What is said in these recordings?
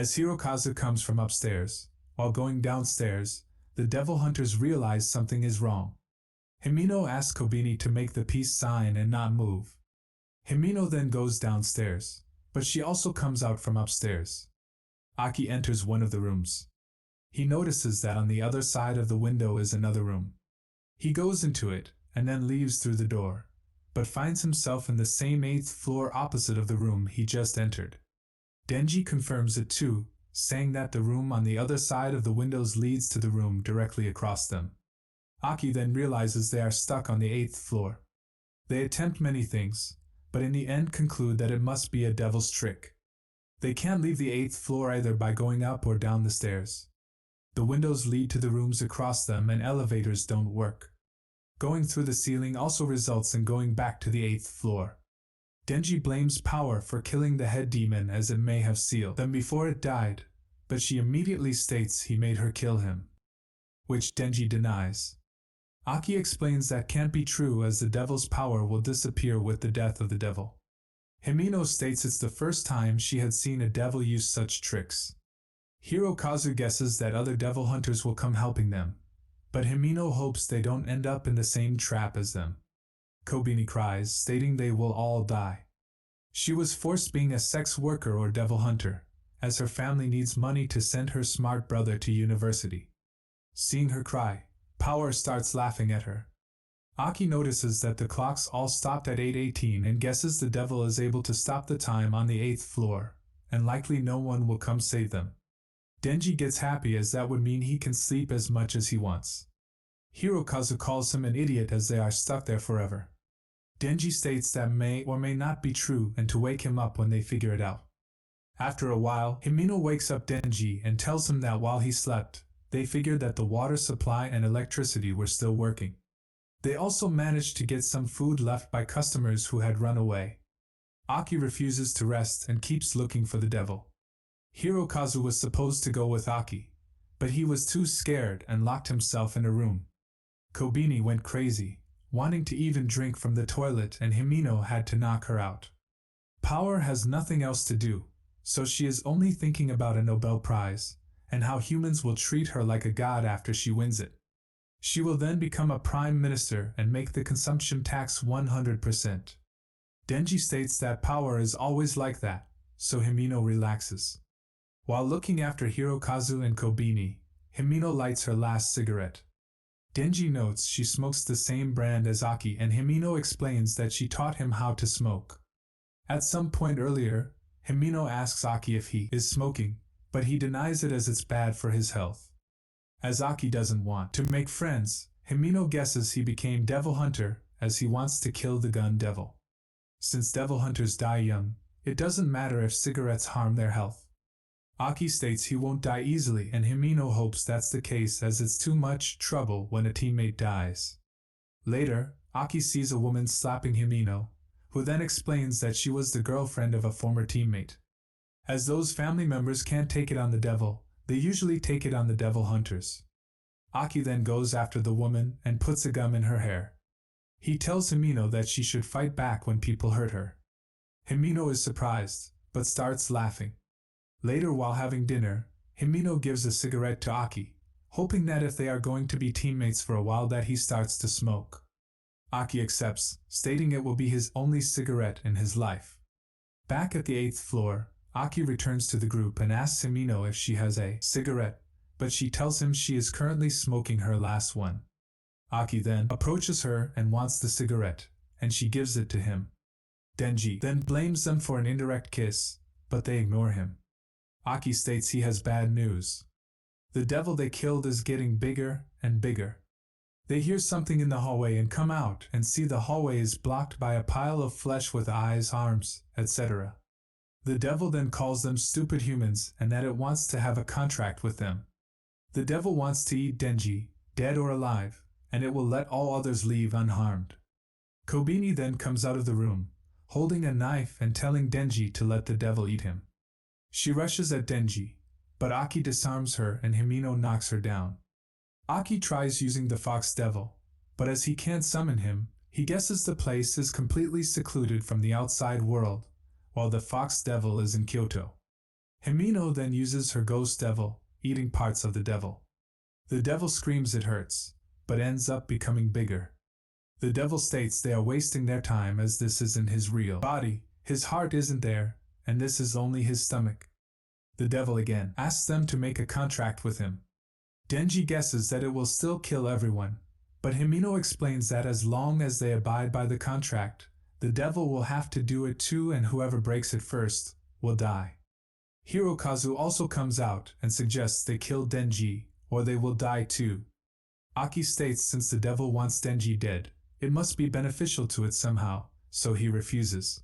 As Hirokazu comes from upstairs, while going downstairs, the devil hunters realize something is wrong. Himino asks Kobeni to make the peace sign and not move. Himino then goes downstairs, but she also comes out from upstairs. Aki enters one of the rooms. He notices that on the other side of the window is another room. He goes into it, and then leaves through the door, but finds himself in the same 8th floor opposite of the room he just entered. Denji confirms it too, saying that the room on the other side of the windows leads to the room directly across them. Aki then realizes they are stuck on the 8th floor. They attempt many things, but in the end conclude that it must be a devil's trick. They can't leave the 8th floor either by going up or down the stairs. The windows lead to the rooms across them and elevators don't work. Going through the ceiling also results in going back to the 8th floor. Denji blames Power for killing the head demon as it may have sealed them before it died, but she immediately states he made her kill him, which Denji denies. Aki explains that can't be true as the devil's power will disappear with the death of the devil. Himino states it's the first time she had seen a devil use such tricks. Hirokazu guesses that other devil hunters will come helping them, but Himino hopes they don't end up in the same trap as them. Kobeni cries, stating they will all die. She was forced being a sex worker or devil hunter, as her family needs money to send her smart brother to university. Seeing her cry, Power starts laughing at her. Aki notices that the clocks all stopped at 8:18 and guesses the devil is able to stop the time on the 8th floor, and likely no one will come save them. Denji gets happy as that would mean he can sleep as much as he wants. Hirokazu calls him an idiot as they are stuck there forever. Denji states that may or may not be true and to wake him up when they figure it out. After a while, Himino wakes up Denji and tells him that while he slept, they figured that the water supply and electricity were still working. They also managed to get some food left by customers who had run away. Aki refuses to rest and keeps looking for the devil. Hirokazu was supposed to go with Aki, but he was too scared and locked himself in a room. Kobeni went crazy, wanting to even drink from the toilet, and Himino had to knock her out. Power has nothing else to do, so she is only thinking about a Nobel Prize, and how humans will treat her like a god after she wins it. She will then become a prime minister and make the consumption tax 100%. Denji states that Power is always like that, so Himino relaxes. While looking after Hirokazu and Kobeni, Himino lights her last cigarette. Denji notes she smokes the same brand as Aki, and Himino explains that she taught him how to smoke. At some point earlier, Himino asks Aki if he is smoking, but he denies it as it's bad for his health. As Aki doesn't want to make friends, Himino guesses he became devil hunter as he wants to kill the gun devil. Since devil hunters die young, it doesn't matter if cigarettes harm their health. Aki states he won't die easily, and Himino hopes that's the case as it's too much trouble when a teammate dies. Later, Aki sees a woman slapping Himino, who then explains that she was the girlfriend of a former teammate. As those family members can't take it on the devil, they usually take it on the devil hunters. Aki then goes after the woman and puts a gum in her hair. He tells Himino that she should fight back when people hurt her. Himino is surprised, but starts laughing. Later, while having dinner, Himino gives a cigarette to Aki, hoping that if they are going to be teammates for a while that he starts to smoke. Aki accepts, stating it will be his only cigarette in his life. Back at the 8th floor, Aki returns to the group and asks Himino if she has a cigarette, but she tells him she is currently smoking her last one. Aki then approaches her and wants the cigarette, and she gives it to him. Denji then blames them for an indirect kiss, but they ignore him. Aki states he has bad news. The devil they killed is getting bigger and bigger. They hear something in the hallway and come out and see the hallway is blocked by a pile of flesh with eyes, arms, etc. The devil then calls them stupid humans and that it wants to have a contract with them. The devil wants to eat Denji, dead or alive, and it will let all others leave unharmed. Kobeni then comes out of the room, holding a knife and telling Denji to let the devil eat him. She rushes at Denji, but Aki disarms her and Himino knocks her down. Aki tries using the fox devil, but as he can't summon him, he guesses the place is completely secluded from the outside world, while the fox devil is in Kyoto. Himino then uses her ghost devil, eating parts of the devil. The devil screams it hurts, but ends up becoming bigger. The devil states they are wasting their time as this isn't his real body, his heart isn't there, and this is only his stomach. The devil again asks them to make a contract with him. Denji guesses that it will still kill everyone, but Himino explains that as long as they abide by the contract, the devil will have to do it too, and whoever breaks it first will die. Hirokazu also comes out and suggests they kill Denji, or they will die too. Aki states since the devil wants Denji dead, it must be beneficial to it somehow, so he refuses.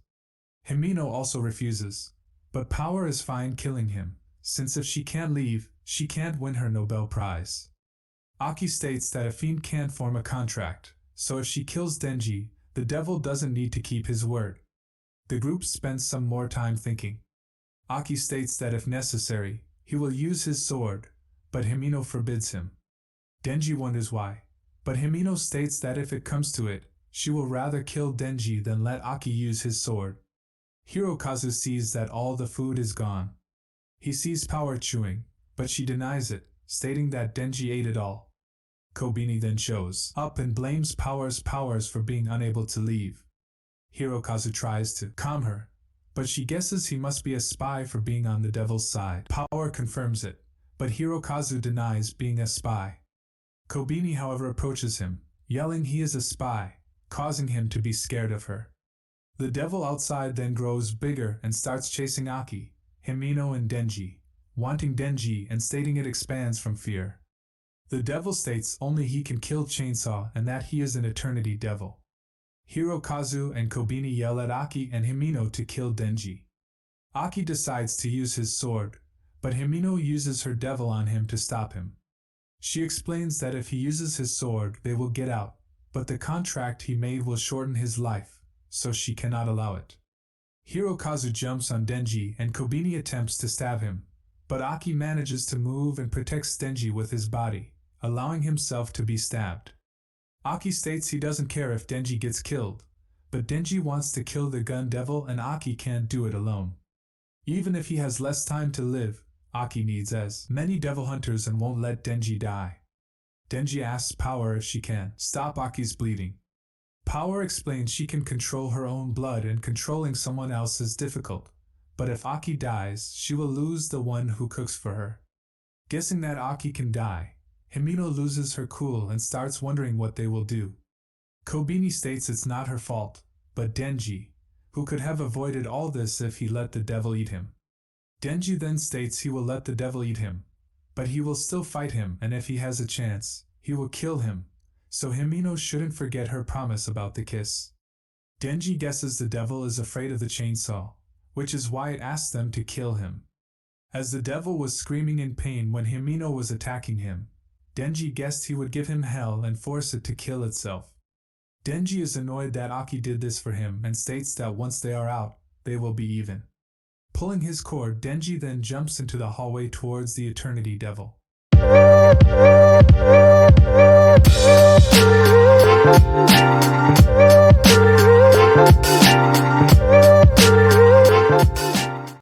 Himino also refuses, but Power is fine killing him, since if she can't leave, she can't win her Nobel Prize. Aki states that a fiend can't form a contract, so if she kills Denji, the devil doesn't need to keep his word. The group spends some more time thinking. Aki states that if necessary, he will use his sword, but Himino forbids him. Denji wonders why, but Himino states that if it comes to it, she will rather kill Denji than let Aki use his sword. Hirokazu sees that all the food is gone. He sees Power chewing, but she denies it, stating that Denji ate it all. Kobeni then shows up and blames Powers for being unable to leave. Hirokazu tries to calm her, but she guesses he must be a spy for being on the devil's side. Power confirms it, but Hirokazu denies being a spy. Kobeni however approaches him, yelling he is a spy, causing him to be scared of her. The devil outside then grows bigger and starts chasing Aki, Himino and Denji, wanting Denji and stating it expands from fear. The devil states only he can kill Chainsaw and that he is an eternity devil. Hirokazu and Kobeni yell at Aki and Himino to kill Denji. Aki decides to use his sword, but Himino uses her devil on him to stop him. She explains that if he uses his sword they will get out, but the contract he made will shorten his life, so she cannot allow it. Hirokazu jumps on Denji and Kobeni attempts to stab him, but Aki manages to move and protects Denji with his body, allowing himself to be stabbed. Aki states he doesn't care if Denji gets killed, but Denji wants to kill the gun devil and Aki can't do it alone. Even if he has less time to live, Aki needs as many devil hunters and won't let Denji die. Denji asks Power if she can stop Aki's bleeding. Power explains she can control her own blood and controlling someone else is difficult, but if Aki dies, she will lose the one who cooks for her. Guessing that Aki can die, Himino loses her cool and starts wondering what they will do. Kobeni states it's not her fault, but Denji, who could have avoided all this if he let the devil eat him. Denji then states he will let the devil eat him, but he will still fight him and if he has a chance, he will kill him, so Himino shouldn't forget her promise about the kiss. Denji guesses the devil is afraid of the chainsaw, which is why it asked them to kill him. As the devil was screaming in pain when Himino was attacking him, Denji guessed he would give him hell and force it to kill itself. Denji is annoyed that Aki did this for him and states that once they are out, they will be even. Pulling his cord, Denji then jumps into the hallway towards the Eternity Devil.